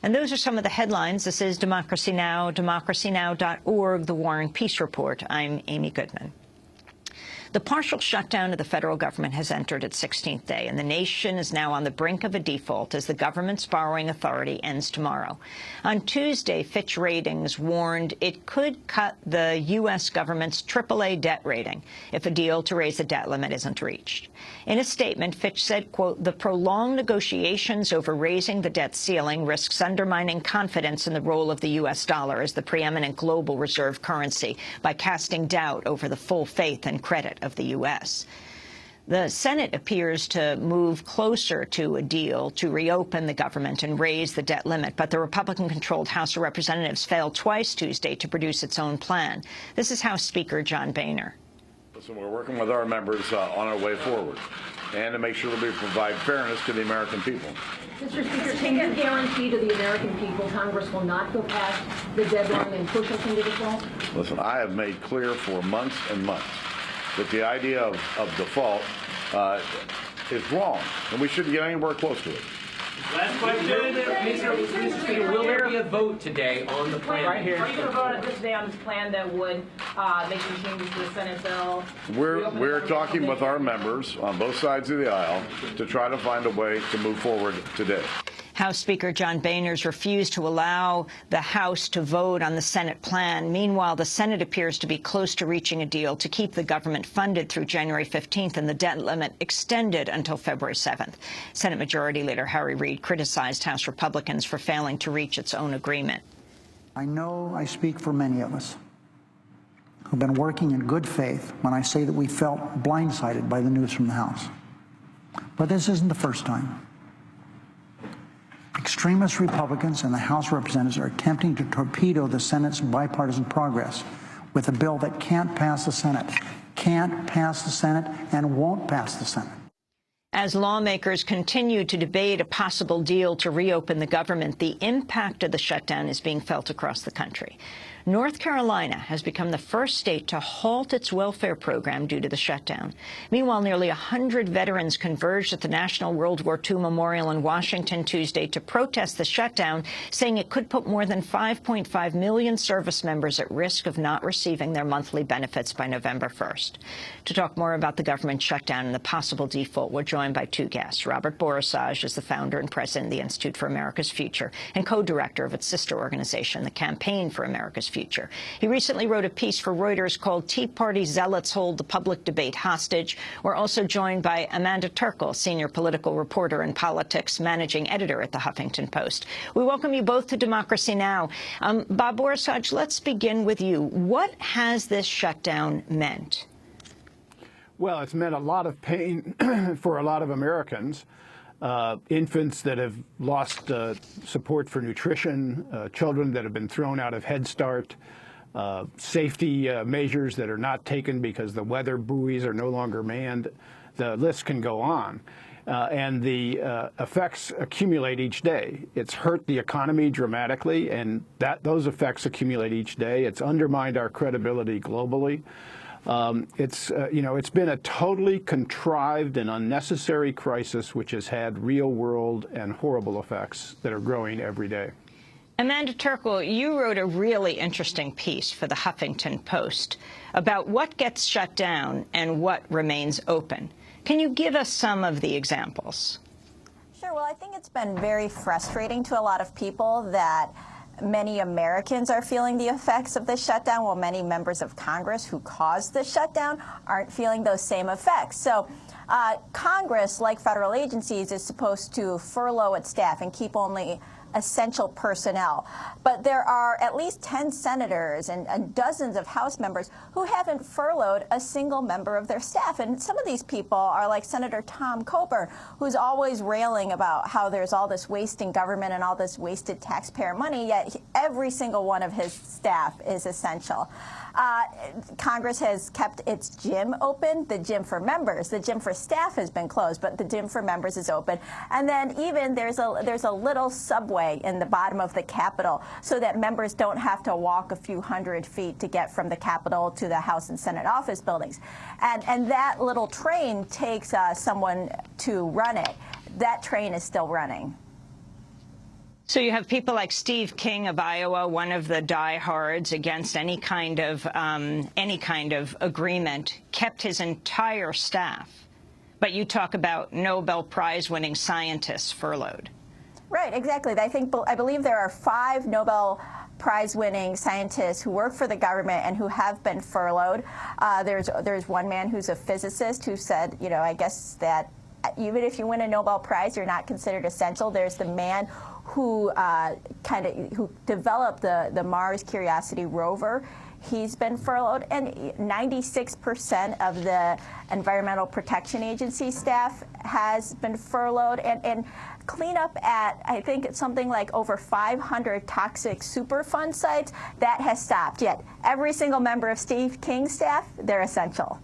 And those are some of the headlines. This is Democracy Now!, democracynow.org, The War and Peace Report. I'm Amy Goodman. The partial shutdown of the federal government has entered its 16th day, and the nation is now on the brink of a default as the government's borrowing authority ends tomorrow. On Tuesday, Fitch Ratings warned it could cut the U.S. government's AAA debt rating if a deal to raise the debt limit isn't reached. In a statement, Fitch said, quote, "The prolonged negotiations over raising the debt ceiling risks undermining confidence in the role of the U.S. dollar as the preeminent global reserve currency by casting doubt over the full faith and credit of the U.S." The Senate appears to move closer to a deal to reopen the government and raise the debt limit, but the Republican-controlled House of Representatives failed twice Tuesday to produce its own plan. This is House Speaker John Boehner. Listen, we're working with our members on our way forward and to make sure that we provide fairness to the American people. Mr. Speaker, can you guarantee to the American people Congress will not go past the deadline and push us into default? Listen, I have made clear for months and months that the idea of default is wrong, and we shouldn't get anywhere close to it. Last question. Mr. Speaker, will there be a vote today on the plan? Right here. Are you going to vote today on this plan that would make some changes to the Senate bill? We're talking with our members on both sides of the aisle to try to find a way to move forward today. House Speaker John Boehner's refused to allow the House to vote on the Senate plan. Meanwhile, the Senate appears to be close to reaching a deal to keep the government funded through January 15th and the debt limit extended until February 7th. Senate Majority Leader Harry Reid criticized House Republicans for failing to reach its own agreement. I know I speak for many of us who've been working in good faith when I say that we felt blindsided by the news from the House. But this isn't the first time. Extremist Republicans in the House of Representatives are attempting to torpedo the Senate's bipartisan progress with a bill that can't pass the Senate, and won't pass the Senate. As lawmakers continue to debate a possible deal to reopen the government, the impact of the shutdown is being felt across the country. North Carolina has become the first state to halt its welfare program due to the shutdown. Meanwhile, nearly 100 veterans converged at the National World War II Memorial in Washington Tuesday to protest the shutdown, saying it could put more than 5.5 million service members at risk of not receiving their monthly benefits by November 1st. To talk more about the government shutdown and the possible default, we're joined by two guests. Robert Borisage is the founder and president of the Institute for America's Future and co-director of its sister organization, the Campaign for America's Future. He recently wrote a piece for Reuters called "Tea Party Zealots Hold the Public Debate Hostage." We're also joined by Amanda Turkle, senior political reporter and politics managing editor at the Huffington Post. We welcome you both to Democracy Now! Bob Borisage, let's begin with you. What has this shutdown meant? Well, it's meant a lot of pain for a lot of Americans. Infants that have lost support for nutrition, children that have been thrown out of Head Start, safety measures that are not taken because the weather buoys are no longer manned. The list can go on. And the effects accumulate each day. It's hurt the economy dramatically, and those effects accumulate each day. It's undermined our credibility globally. It's been a totally contrived and unnecessary crisis which has had real-world and horrible effects that are growing every day. Amanda Turkle, you wrote a really interesting piece for the Huffington Post about what gets shut down and what remains open. Can you give us some of the examples? Sure. Well, I think it's been very frustrating to a lot of people that many Americans are feeling the effects of the shutdown, while many members of Congress who caused the shutdown aren't feeling those same effects. So Congress, like federal agencies, is supposed to furlough its staff and keep only essential personnel. But there are at least 10 senators and dozens of House members who haven't furloughed a single member of their staff. And some of these people are like Senator Tom Coburn, who's always railing about how there's all this wasting government and all this wasted taxpayer money, yet every single one of his staff is essential. Congress has kept its gym open, the gym for members. The gym for staff has been closed, but the gym for members is open. And then even there's a little subway in the bottom of the Capitol so that members don't have to walk a few hundred feet to get from the Capitol to the House and Senate office buildings. And that little train takes someone to run it. That train is still running. So you have people like Steve King of Iowa, one of the diehards against any kind of agreement, kept his entire staff. But you talk about Nobel Prize-winning scientists furloughed. Right, exactly. I believe there are 5 Nobel Prize-winning scientists who work for the government and who have been furloughed. There's one man who's a physicist who said, you know, I guess that even if you win a Nobel Prize, you're not considered essential. There's the man who who developed the Mars Curiosity rover. He's been furloughed, and 96% of the Environmental Protection Agency staff has been furloughed, and cleanup at, I think it's something like over 500 toxic Superfund sites, that has stopped. Yet every single member of Steve King's staff, they're essential.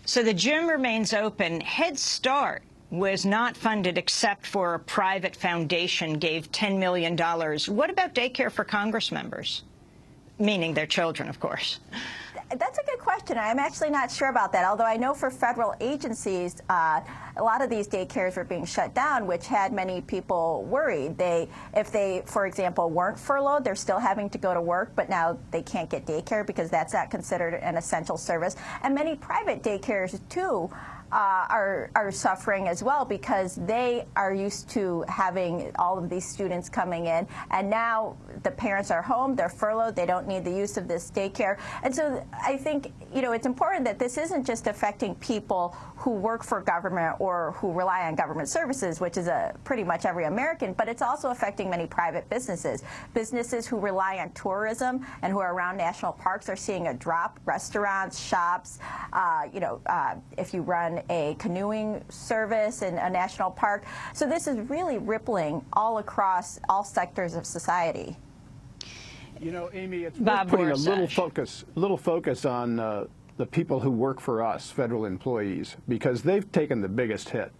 So the gym remains open. Head Start was not funded except for a private foundation gave $10 million. What about daycare for Congress members? Meaning their children, of course. That's a good question. I'm actually not sure about that, although I know for federal agencies, a lot of these daycares were being shut down, which had many people worried. If they, for example, weren't furloughed, they're still having to go to work, but now they can't get daycare because that's not considered an essential service. And many private daycares, too, are suffering as well because they are used to having all of these students coming in, and now the parents are home, they're furloughed, they don't need the use of this daycare. And so I think, you know, it's important that this isn't just affecting people who work for government or who rely on government services, which is pretty much every American, but it's also affecting many private businesses. Businesses who rely on tourism and who are around national parks are seeing a drop. Restaurants, shops, if you run a canoeing service in a national park. So this is really rippling all across all sectors of society. You know, Amy, it's worth putting a little focus on the people who work for us, federal employees, because they've taken the biggest hit.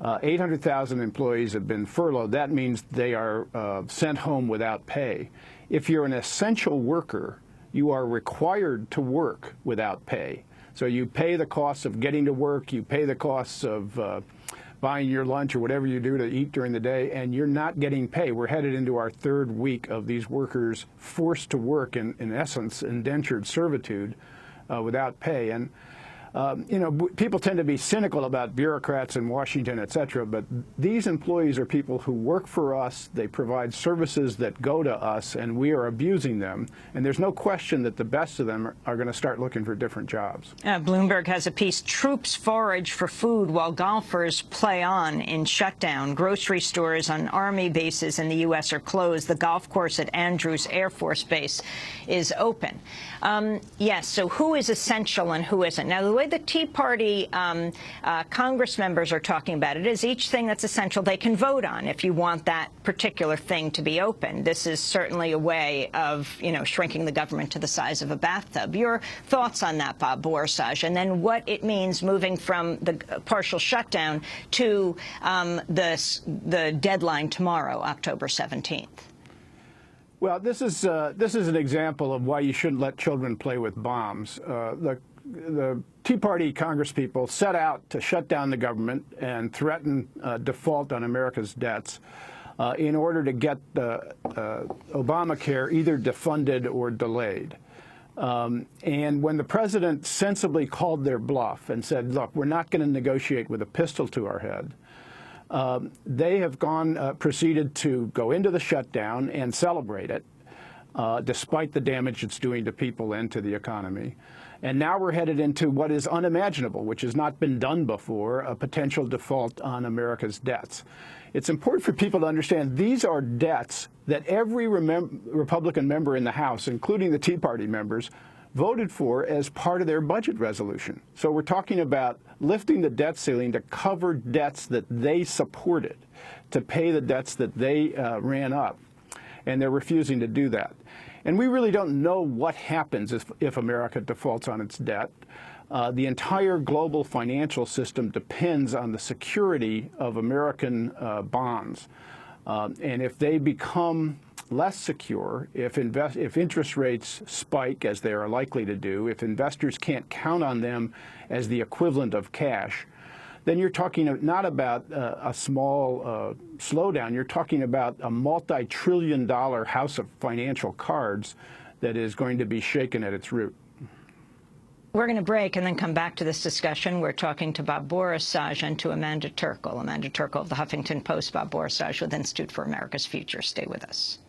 800,000 employees have been furloughed. That means they are sent home without pay. If you're an essential worker, you are required to work without pay. So you pay the costs of getting to work, you pay the costs of buying your lunch or whatever you do to eat during the day, and you're not getting pay. We're headed into our 3rd week of these workers forced to work, in essence, indentured servitude without pay. And you know, people tend to be cynical about bureaucrats in Washington, et cetera, but these employees are people who work for us. They provide services that go to us, and we are abusing them. And there's no question that the best of them are going to start looking for different jobs. Bloomberg has a piece, Troops Forage for Food While Golfers Play On in Shutdown. Grocery stores on Army bases in the U.S. are closed. The golf course at Andrews Air Force Base is open. Yes, so who is essential and who isn't? Now, the way the Tea Party Congress members are talking about it is each thing that's essential they can vote on if you want that particular thing to be open. This is certainly a way of, you know, shrinking the government to the size of a bathtub. Your thoughts on that, Bob Borsaj, and then what it means moving from the partial shutdown to the deadline tomorrow, October 17th. Well, this is an example of why you shouldn't let children play with bombs. The Tea Party congresspeople set out to shut down the government and threaten default on America's debts in order to get Obamacare either defunded or delayed. And when the president sensibly called their bluff and said, look, we're not going to negotiate with a pistol to our head, they have proceeded to go into the shutdown and celebrate it, despite the damage it's doing to people and to the economy. And now we're headed into what is unimaginable, which has not been done before, a potential default on America's debts. It's important for people to understand these are debts that every Republican member in the House, including the Tea Party members, voted for as part of their budget resolution. So we're talking about lifting the debt ceiling to cover debts that they supported, to pay the debts that they ran up, and they're refusing to do that. And we really don't know what happens if America defaults on its debt. The entire global financial system depends on the security of American bonds. And if they become less secure, if interest rates spike, as they are likely to do, if investors can't count on them as the equivalent of cash, then you're talking not about a small slowdown. You're talking about a multi-trillion-dollar house of financial cards that is going to be shaken at its root. We're going to break and then come back to this discussion. We're talking to Bob Borisage and to Amanda Turkle. Amanda Turkle of the Huffington Post, Bob Borisage with Institute for America's Future. Stay with us.